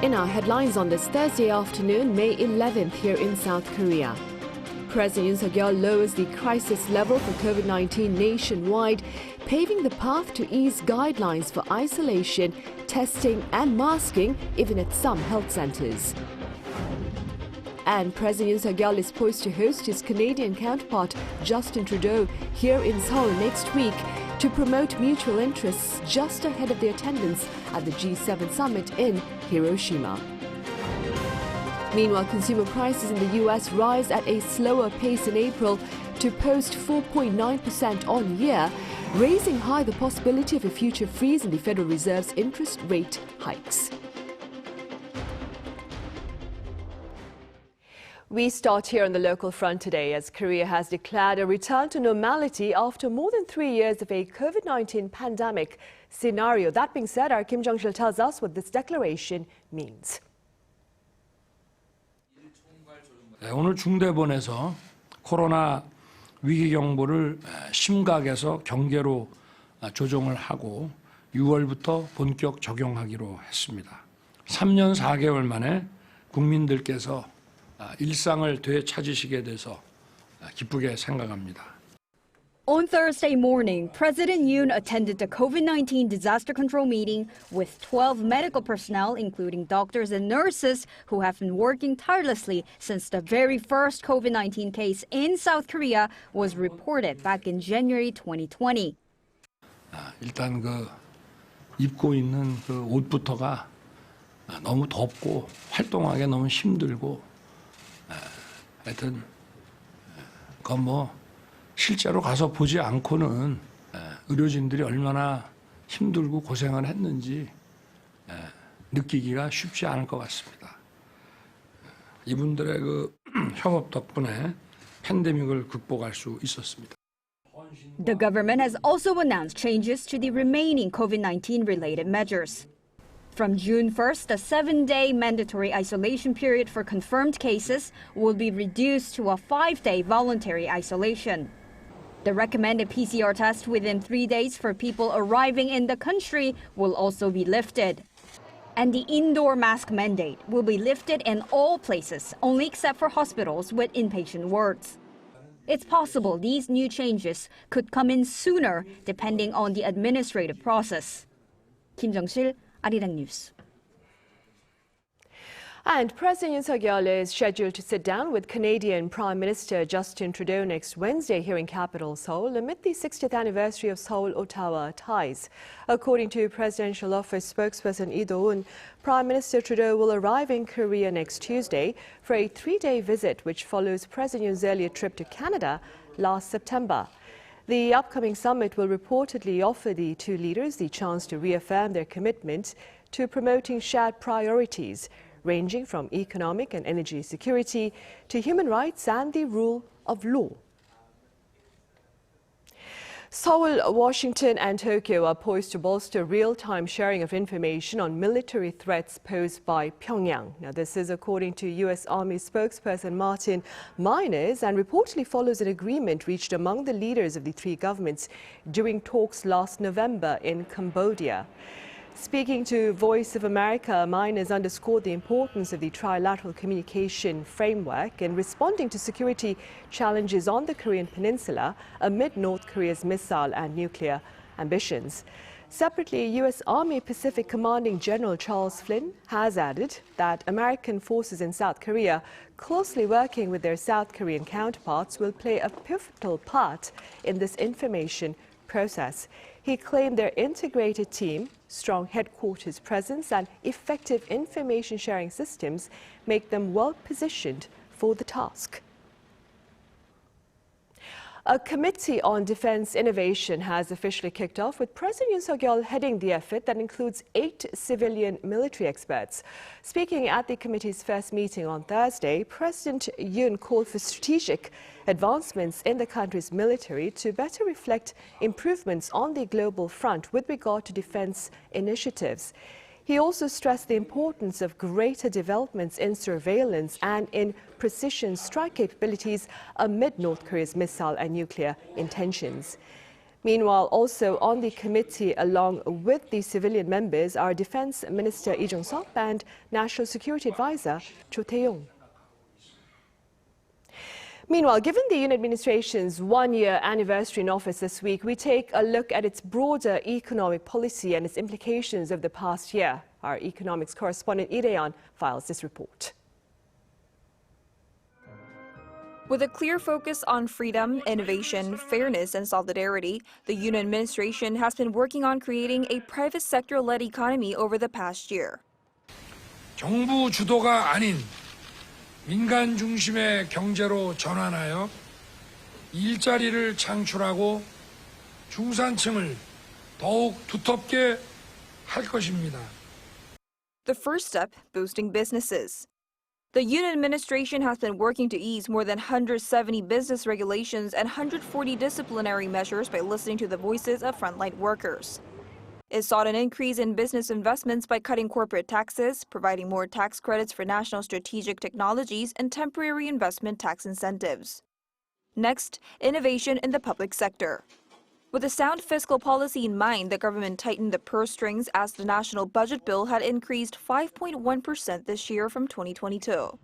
In our headlines on this Thursday afternoon, May 11th here in South Korea. President Yoon Suk-yeol lowers the crisis level for COVID-19 nationwide, paving the path to ease guidelines for isolation, testing and masking even at some health centers. And President Yoon Suk-yeol is poised to host his Canadian counterpart Justin Trudeau here in Seoul next week to promote mutual interests just ahead of the attendance at the G7 summit in Hiroshima. Meanwhile, consumer prices in the U.S. rise at a slower pace in April to post 4.9% on year, raising high the possibility of a future freeze in the Federal Reserve's interest rate hikes. We start here on the local front today as Korea has declared a return to normality after more than 3 years of a COVID-19 pandemic scenario. That being said, our Kim Jong-sil tells us what this declaration means. 오늘 중대본에서 코로나 위기 경보를 심각에서 경계로 조정을 하고 6월부터 본격 적용하기로 했습니다. 3년 4개월 만에 국민들께서 일상을 되찾으시게 돼서 기쁘게 생각합니다. On Thursday morning, President Yoon attended the COVID-19 disaster control meeting with 12 medical personnel, including doctors and nurses, who have been working tirelessly since the very first COVID-19 case in South Korea was reported back in January 2020. 일단 입고 있는 옷부터가 너무 덥고 활동하기 너무 힘들고 하여튼 실제로 가서 보지 않고는 의료진들이 얼마나 힘들고 고생을 했는지 느끼기가 쉽지 않을 것 같습니다. 이분들의 협업 덕분에 팬데믹을 극복할 수 있었습니다. The government has also announced changes to the remaining COVID-19 related measures. From June 1st, the 7-day mandatory isolation period for confirmed cases will be reduced to a 5-day voluntary isolation. The recommended PCR test within 3 days for people arriving in the country will also be lifted. And the indoor mask mandate will be lifted in all places, only except for hospitals with inpatient wards. It's possible these new changes could come in sooner depending on the administrative process. Kim Jong-sil, Arirang News. And President Yoon Suk-yeol is scheduled to sit down with Canadian Prime Minister Justin Trudeau next Wednesday here in capital Seoul amid the 60th anniversary of Seoul-Ottawa ties. According to Presidential Office spokesperson Lee Do-eun, Prime Minister Trudeau will arrive in Korea next Tuesday for a 3-day visit which follows President Yoon's earlier trip to Canada last September. The upcoming summit will reportedly offer the two leaders the chance to reaffirm their commitment to promoting shared priorities, ranging from economic and energy security to human rights and the rule of law. Seoul, Washington and Tokyo are poised to bolster real-time sharing of information on military threats posed by Pyongyang. Now, this is according to U.S. Army spokesperson Martin Miners and reportedly follows an agreement reached among the leaders of the three governments during talks last November in Cambodia. Speaking to Voice of America, Miners underscored the importance of the Trilateral communication framework in responding to security challenges on the Korean peninsula amid North Korea's missile and nuclear ambitions. Separately, U.S. Army Pacific Commanding General Charles Flynn has added that American forces in South Korea, closely working with their South Korean counterparts, will play a pivotal part in this information process. He claimed their integrated team, strong headquarters presence and effective information sharing systems make them well positioned for the task. A committee on defense innovation has officially kicked off with President Yoon Suk-yeol heading the effort that includes 8 civilian military experts. Speaking at the committee's first meeting on Thursday, President Yoon called for strategic advancements in the country's military to better reflect improvements on the global front with regard to defense initiatives. He also stressed the importance of greater developments in surveillance and in precision strike capabilities amid North Korea's missile and nuclear intentions. Meanwhile, also on the committee along with the civilian members are Defense Minister Lee Jung-seop and National Security Advisor Cho Tae-yong. Meanwhile, given the Yoon administration's one-year anniversary in office this week, we take a look at its broader economic policy and its implications of the past year. Our economics correspondent Arirang files this report. With a clear focus on freedom, innovation, fairness, and solidarity, the Yoon administration has been working on creating a private sector-led economy over the past year. 정부 주도가 아닌 민간 중심의 경제로 전환하여 일자리를 창출하고 중산층을 더욱 두텁게 할 것입니다. The first step, boosting businesses. The Yoon administration has been working to ease more than 170 business regulations and 140 disciplinary measures by listening to the voices of frontline workers. It sought an increase in business investments by cutting corporate taxes, providing more tax credits for national strategic technologies, and temporary investment tax incentives. Next, innovation in the public sector. With a sound fiscal policy in mind, the government tightened the purse strings as the national budget bill had increased 5.1% this year from 2022.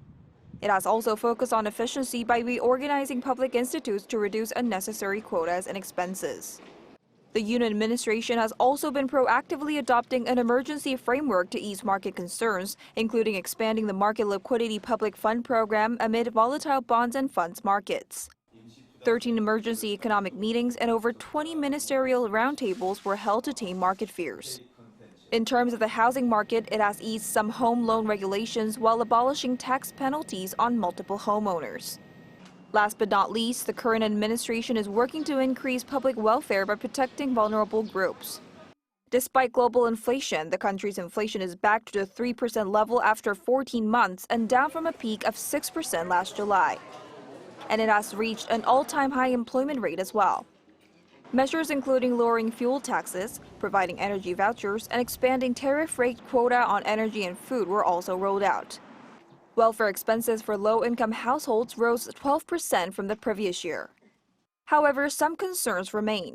It has also focused on efficiency by reorganizing public institutes to reduce unnecessary quotas and expenses. The Yoon administration has also been proactively adopting an emergency framework to ease market concerns, including expanding the market liquidity public fund program amid volatile bonds and funds markets. 13 emergency economic meetings and over 20 ministerial roundtables were held to tame market fears. In terms of the housing market, it has eased some home loan regulations while abolishing tax penalties on multiple homeowners. Last but not least, the current administration is working to increase public welfare by protecting vulnerable groups. Despite global inflation, the country's inflation is back to the 3% level after 14 months and down from a peak of 6% last July. And it has reached an all-time high employment rate as well. Measures including lowering fuel taxes, providing energy vouchers, and expanding tariff rate quota on energy and food were also rolled out. Welfare expenses for low-income households rose 12% from the previous year. However, some concerns remain.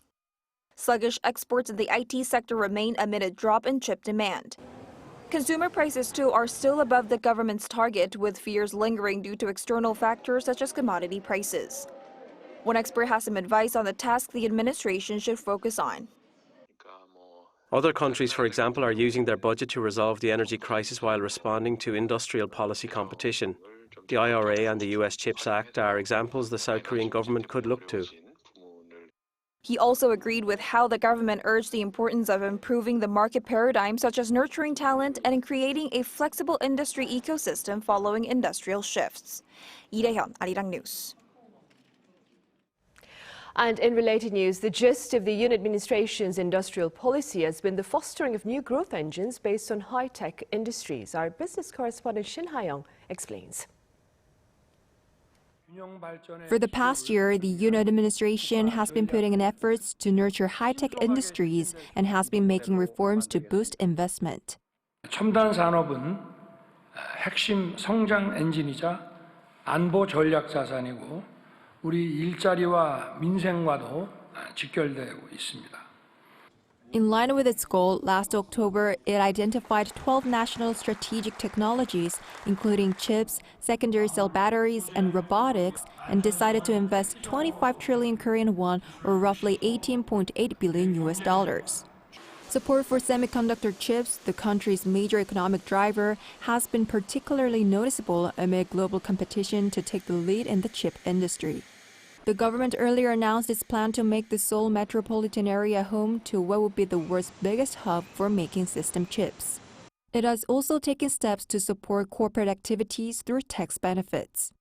Sluggish exports in the IT sector remain amid a drop in chip demand. Consumer prices, too, are still above the government's target, with fears lingering due to external factors such as commodity prices. One expert has some advice on the task the administration should focus on. Other countries, for example, are using their budget to resolve the energy crisis while responding to industrial policy competition. The IRA and the US CHIPS Act are examples the South Korean government could look to. He also agreed with how the government urged the importance of improving the market paradigm, such as nurturing talent and in creating a flexible industry ecosystem following industrial shifts. Lee Dae-hyun, Arirang News. And in related news, the gist of the Yoon administration's industrial policy has been the fostering of new growth engines based on high-tech industries. Our business correspondent Shin Ha-young explains. For the past year, the Yoon administration has been putting in efforts to nurture high-tech industries and has been making reforms to boost investment. 첨단 산업은 핵심 성장 엔진이자 안보 전략 자산이고 우리 일자리와 민생과도 직결되고 있습니다. In line with its goal, last October, it identified 12 national strategic technologies, including chips, secondary cell batteries, and robotics, and decided to invest 25 trillion Korean won, or roughly $18.8 billion. Support for semiconductor chips, the country's major economic driver, has been particularly noticeable amid global competition to take the lead in the chip industry. The government earlier announced its plan to make the Seoul metropolitan area home to what would be the world's biggest hub for making system chips. It has also taken steps to support corporate activities through tax benefits.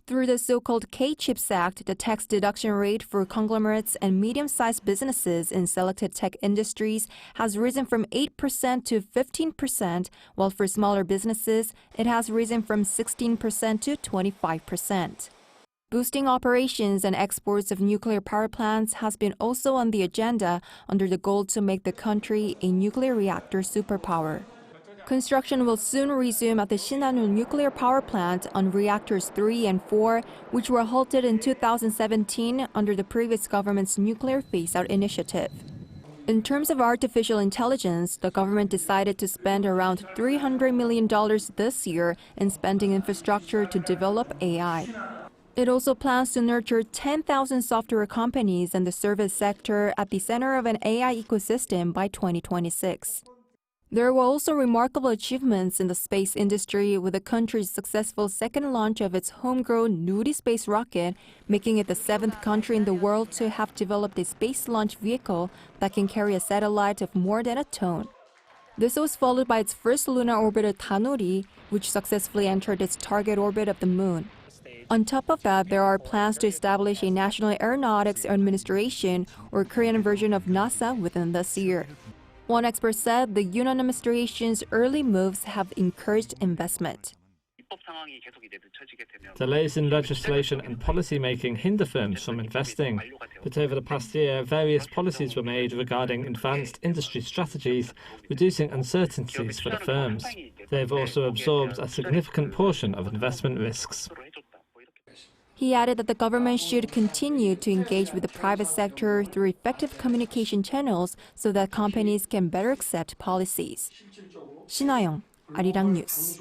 Through the so-called K-CHIPS Act, the tax deduction rate for conglomerates and medium-sized businesses in selected tech industries has risen from 8% to 15%, while for smaller businesses, it has risen from 16% to 25%. Boosting operations and exports of nuclear power plants has been also on the agenda under the goal to make the country a nuclear reactor superpower. Construction will soon resume at the Shinano nuclear power plant on reactors 3 and 4, which were halted in 2017 under the previous government's nuclear phase-out initiative. In terms of artificial intelligence, the government decided to spend around $300 million this year in spending infrastructure to develop AI. It also plans to nurture 10,000 software companies in the service sector at the center of an AI ecosystem by 2026. There were also remarkable achievements in the space industry, with the country's successful second launch of its homegrown Nuri space rocket, making it the 7th country in the world to have developed a space launch vehicle that can carry a satellite of more than a ton. This was followed by its first lunar orbiter Danuri, which successfully entered its target orbit of the moon. On top of that, there are plans to establish a National Aeronautics Administration, or Korean version of NASA, within this year. One expert said the Yoon administration's early moves have encouraged investment. Delays in legislation and policy making hinder firms from investing. But over the past year, various policies were made regarding advanced industry strategies, reducing uncertainties for the firms. They have also absorbed a significant portion of investment risks. He added that the government should continue to engage with the private sector through effective communication channels so that companies can better accept policies. 신하영, 아리랑 뉴스.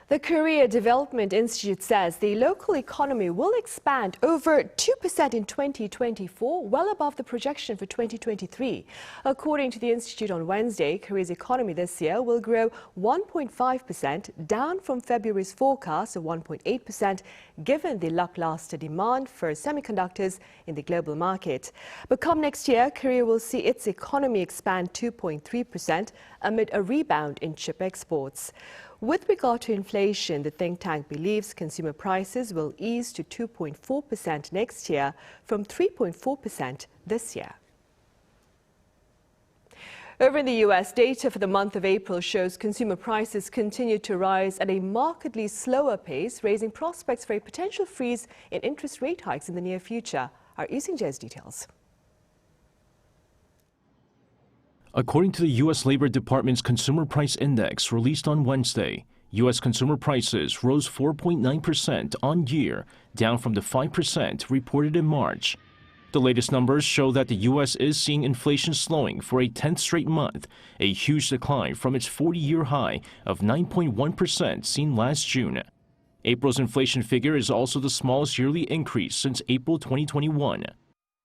The Korea Development Institute says the local economy will expand over 2% in 2024, well above the projection for 2023. According to the institute on Wednesday, Korea's economy this year will grow 1.5%, down from February's forecast of 1.8%, given the lackluster demand for semiconductors in the global market. But come next year, Korea will see its economy expand 2.3% amid a rebound in chip exports. With regard to inflation, the think tank believes consumer prices will ease to 2.4% next year from 3.4% this year. Over in the U.S., data for the month of April shows consumer prices continue to rise at a markedly slower pace, raising prospects for a potential freeze in interest rate hikes in the near future. Our Ising-jae's details. According to the U.S. Labor Department's Consumer Price Index released on Wednesday, U.S. consumer prices rose 4.9% on year, down from the 5% reported in March. The latest numbers show that the U.S. is seeing inflation slowing for a 10th straight month, a huge decline from its 40-year high of 9.1% seen last June. April's inflation figure is also the smallest yearly increase since April 2021.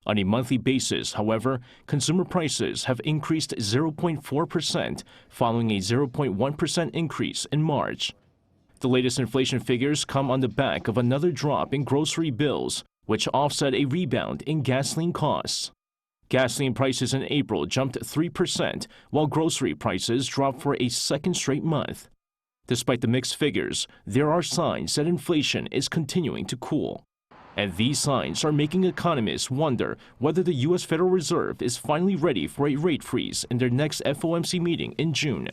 On a monthly basis, however, consumer prices have increased 0.4%, following a 0.1% increase in March. The latest inflation figures come on the back of another drop in grocery bills, which offset a rebound in gasoline costs. Gasoline prices in April jumped 3%, while grocery prices dropped for a second straight month. Despite the mixed figures, there are signs that inflation is continuing to cool. And these signs are making economists wonder whether the U.S. Federal Reserve is finally ready for a rate freeze in their next FOMC meeting in June.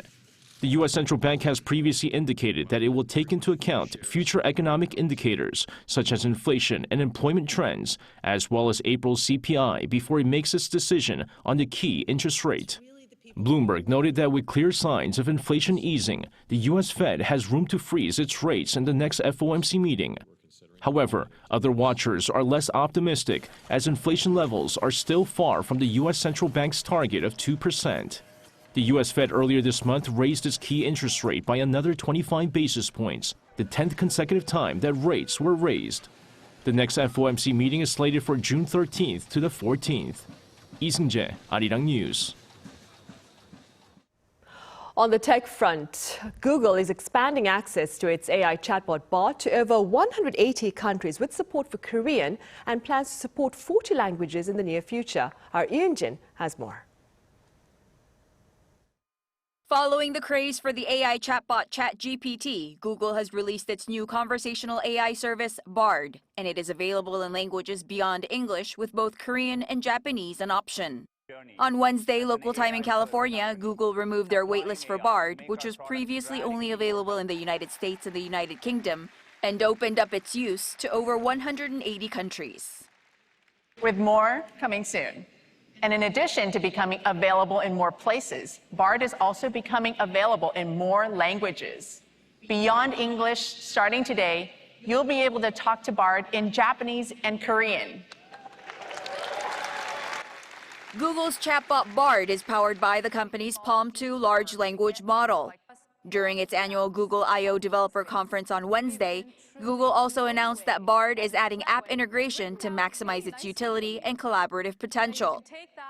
The U.S. Central Bank has previously indicated that it will take into account future economic indicators such as inflation and employment trends, as well as April's CPI, before it makes its decision on the key interest rate. Bloomberg noted that with clear signs of inflation easing, the U.S. Fed has room to freeze its rates in the next FOMC meeting. However, other watchers are less optimistic, as inflation levels are still far from the U.S. Central Bank's target of 2%. The U.S. Fed earlier this month raised its key interest rate by another 25 basis points, the 10th consecutive time that rates were raised. The next FOMC meeting is slated for June 13th to the 14th. Ising-jae, Arirang News. On the tech front, Google is expanding access to its AI chatbot bot to over 180 countries with support for Korean and plans to support 40 languages in the near future. Our Yoon has more. Following the craze for the AI chatbot ChatGPT, Google has released its new conversational AI service, Bard, and it is available in languages beyond English with both Korean and Japanese an option. On Wednesday, local time in California, Google removed their waitlist for Bard, which was previously only available in the United States and the United Kingdom, and opened up its use to over 180 countries. With more coming soon. And in addition to becoming available in more places, Bard is also becoming available in more languages. Beyond English, starting today, you'll be able to talk to Bard in Japanese and Korean. Google's chatbot Bard is powered by the company's Palm 2 large language model. During its annual Google I/O Developer Conference on Wednesday, Google also announced that Bard is adding app integration to maximize its utility and collaborative potential.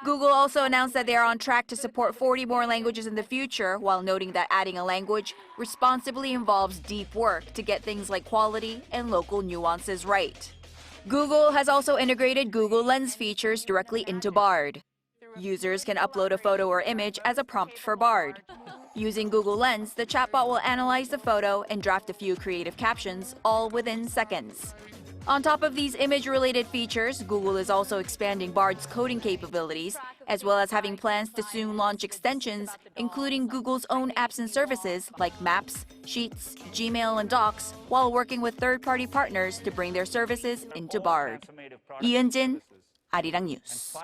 Google also announced that they are on track to support 40 more languages in the future, while noting that adding a language responsibly involves deep work to get things like quality and local nuances right. Google has also integrated Google Lens features directly into Bard. Users can upload a photo or image as a prompt for Bard. Using Google Lens, the chatbot will analyze the photo and draft a few creative captions, all within seconds. On top of these image-related features, Google is also expanding Bard's coding capabilities, as well as having plans to soon launch extensions, including Google's own apps and services like Maps, Sheets, Gmail, and Docs, while working with third-party partners to bring their services into Bard. 이은진, Arirang News.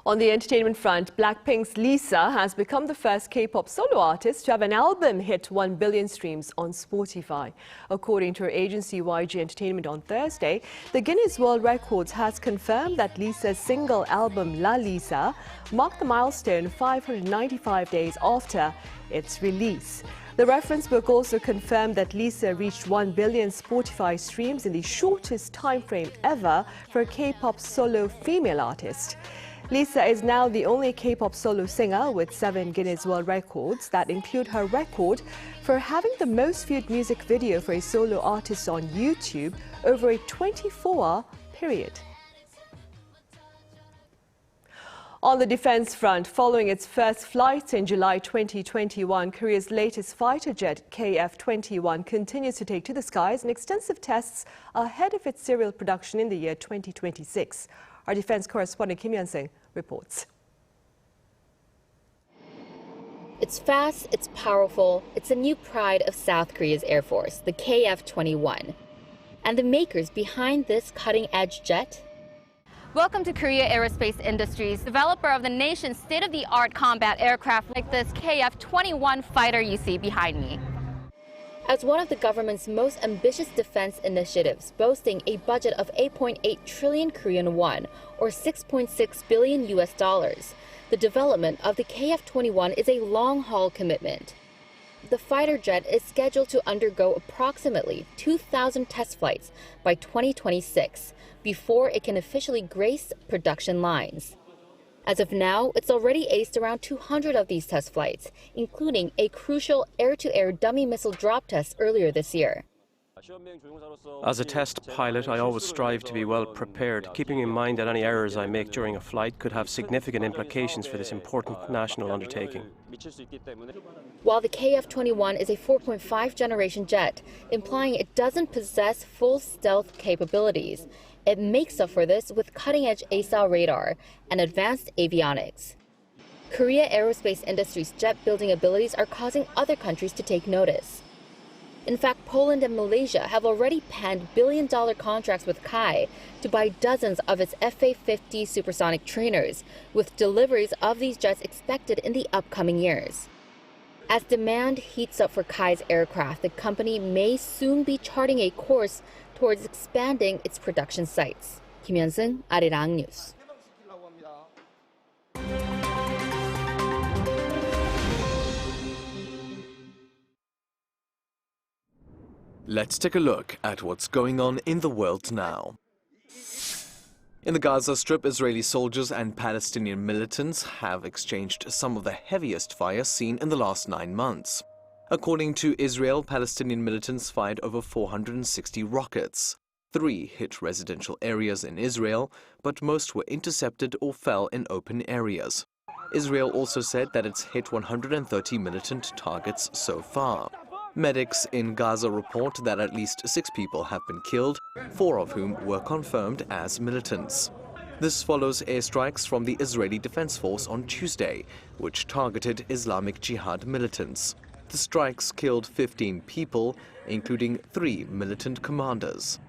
On the entertainment front, Blackpink's Lisa has become the first K-pop solo artist to have an album hit 1 billion streams on Spotify. According to her agency YG Entertainment on Thursday, the Guinness World Records has confirmed that Lisa's single album La Lisa marked the milestone 595 days after its release. The reference book also confirmed that Lisa reached 1 billion Spotify streams in the shortest time frame ever for a K-pop solo female artist. Lisa is now the only K-pop solo singer with 7 Guinness World Records that include her record for having the most viewed music video for a solo artist on YouTube over a 24-hour period. On the defense front, following its first flights in July 2021, Korea's latest fighter jet KF-21 continues to take to the skies in extensive tests ahead of its serial production in the year 2026. Our defense correspondent Kim Hyun-sing reports. It's fast, it's powerful, it's a new pride of South Korea's Air Force, the KF-21. And the makers behind this cutting-edge jet? Welcome to Korea Aerospace Industries, developer of the nation's state-of-the-art combat aircraft like this KF-21 fighter you see behind me. As one of the government's most ambitious defense initiatives, boasting a budget of 8.8 trillion Korean won, or $6.6 billion US dollars, the development of the KF-21 is a long-haul commitment. The fighter jet is scheduled to undergo approximately 2,000 test flights by 2026 before it can officially grace production lines. As of now, it's already aced around 200 of these test flights, including a crucial air-to-air dummy missile drop test earlier this year. As a test pilot, I always strive to be well prepared, keeping in mind that any errors I make during a flight could have significant implications for this important national undertaking. While the KF-21 is a 4.5 generation jet, implying it doesn't possess full stealth capabilities, it makes up for this with cutting-edge ASAL radar and advanced avionics. Korea Aerospace Industries' jet-building abilities are causing other countries to take notice. In fact, Poland and Malaysia have already penned billion-dollar contracts with Kai to buy dozens of its FA-50 supersonic trainers, with deliveries of these jets expected in the upcoming years. As demand heats up for Kai's aircraft, the company may soon be charting a course towards expanding its production sites. Kim Hyun-sing, Arirang News. Let's take a look at what's going on in the world now. In the Gaza Strip, Israeli soldiers and Palestinian militants have exchanged some of the heaviest fire seen in the last 9 months. According to Israel, Palestinian militants fired over 460 rockets. 3 hit residential areas in Israel, but most were intercepted or fell in open areas. Israel also said that it's hit 130 militant targets so far. Medics in Gaza report that at least 6 people have been killed, 4 of whom were confirmed as militants. This follows airstrikes from the Israeli Defense Force on Tuesday, which targeted Islamic Jihad militants. The strikes killed 15 people, including 3 militant commanders.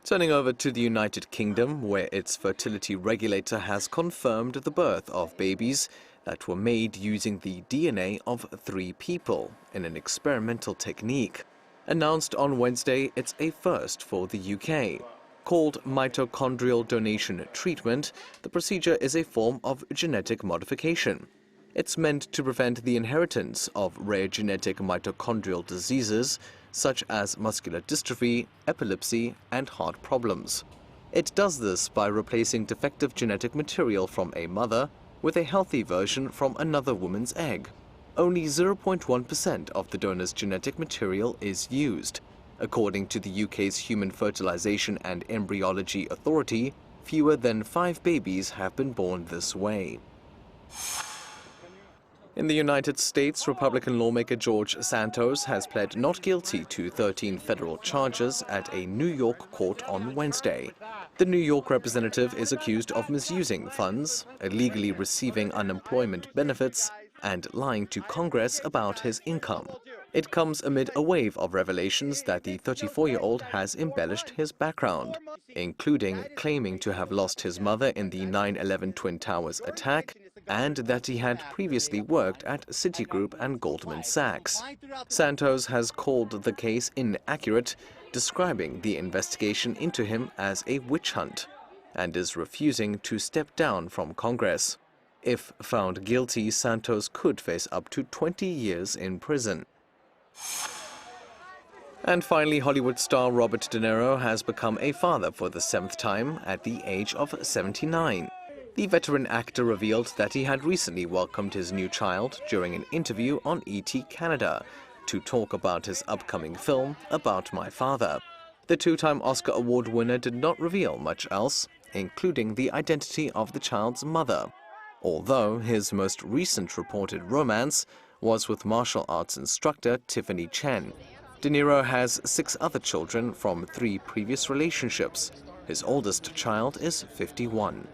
Turning over to the United Kingdom, where its fertility regulator has confirmed the birth of babies that were made using the DNA of 3 people in an experimental technique. Announced on Wednesday, it's a first for the UK. Called mitochondrial donation treatment, the procedure is a form of genetic modification. It's meant to prevent the inheritance of rare genetic mitochondrial diseases such as muscular dystrophy, epilepsy, and heart problems. It does this by replacing defective genetic material from a mother with a healthy version from another woman's egg. Only 0.1% of the donor's genetic material is used. According to the UK's Human Fertilisation and Embryology Authority, fewer than 5 babies have been born this way. In the United States, Republican lawmaker George Santos has pled not guilty to 13 federal charges at a New York court on Wednesday. The New York representative is accused of misusing funds, illegally receiving unemployment benefits, and lying to Congress about his income. It comes amid a wave of revelations that the 34-year-old has embellished his background, including claiming to have lost his mother in the 9/11 Twin Towers attack, and that he had previously worked at Citigroup and Goldman Sachs. Santos has called the case inaccurate, describing the investigation into him as a witch hunt, and is refusing to step down from Congress. If found guilty, Santos could face up to 20 years in prison. And finally, Hollywood star Robert De Niro has become a father for the 7th time at the age of 79. The veteran actor revealed that he had recently welcomed his new child during an interview on ET Canada to talk about his upcoming film, About My Father. The 2-time Oscar Award winner did not reveal much else, including the identity of the child's mother, although his most recent reported romance was with martial arts instructor Tiffany Chen. De Niro has 6 other children from 3 previous relationships. His oldest child is 51.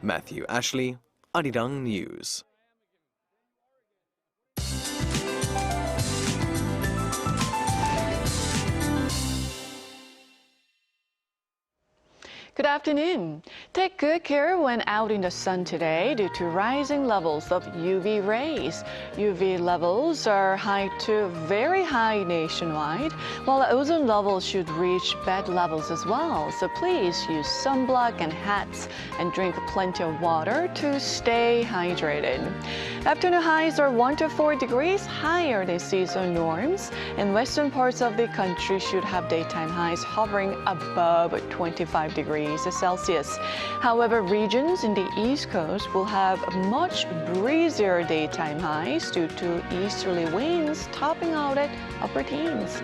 Matthew Ashley, Arirang News. Good afternoon. Take good care when out in the sun today due to rising levels of UV rays. UV levels are high to very high nationwide, while ozone levels should reach bad levels as well. So please use sunblock and hats and drink plenty of water to stay hydrated. Afternoon highs are 1 to 4 degrees higher than seasonal norms, and western parts of the country should have daytime highs hovering above 25 degrees Celsius. However, regions in the East Coast will have much breezier daytime highs due to easterly winds topping out at upper teens.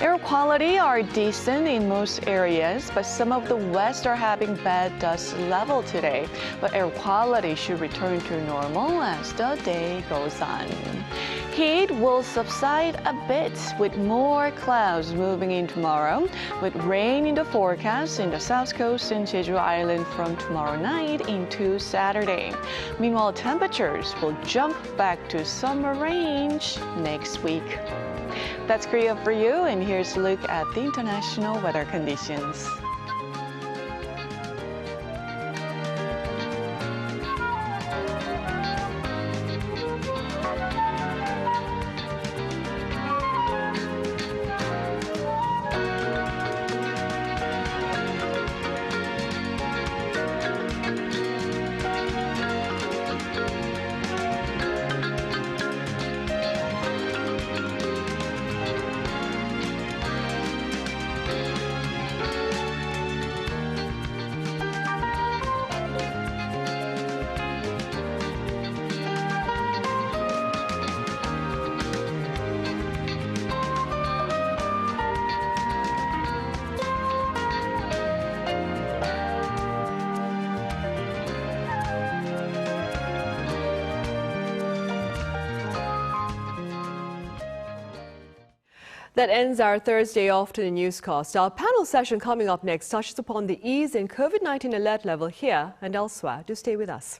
Air quality are decent in most areas, but some of the west are having bad dust level today. But air quality should return to normal as the day goes on. Heat will subside a bit with more clouds moving in tomorrow, with rain in the forecast in the south coast and Jeju Island from tomorrow night into Saturday. Meanwhile, temperatures will jump back to summer range next week. That's Korea for you, and here's a look at the international weather conditions. That ends our Thursday afternoon newscast. Our panel session coming up next touches upon the ease in COVID-19 alert level here and elsewhere. Do stay with us.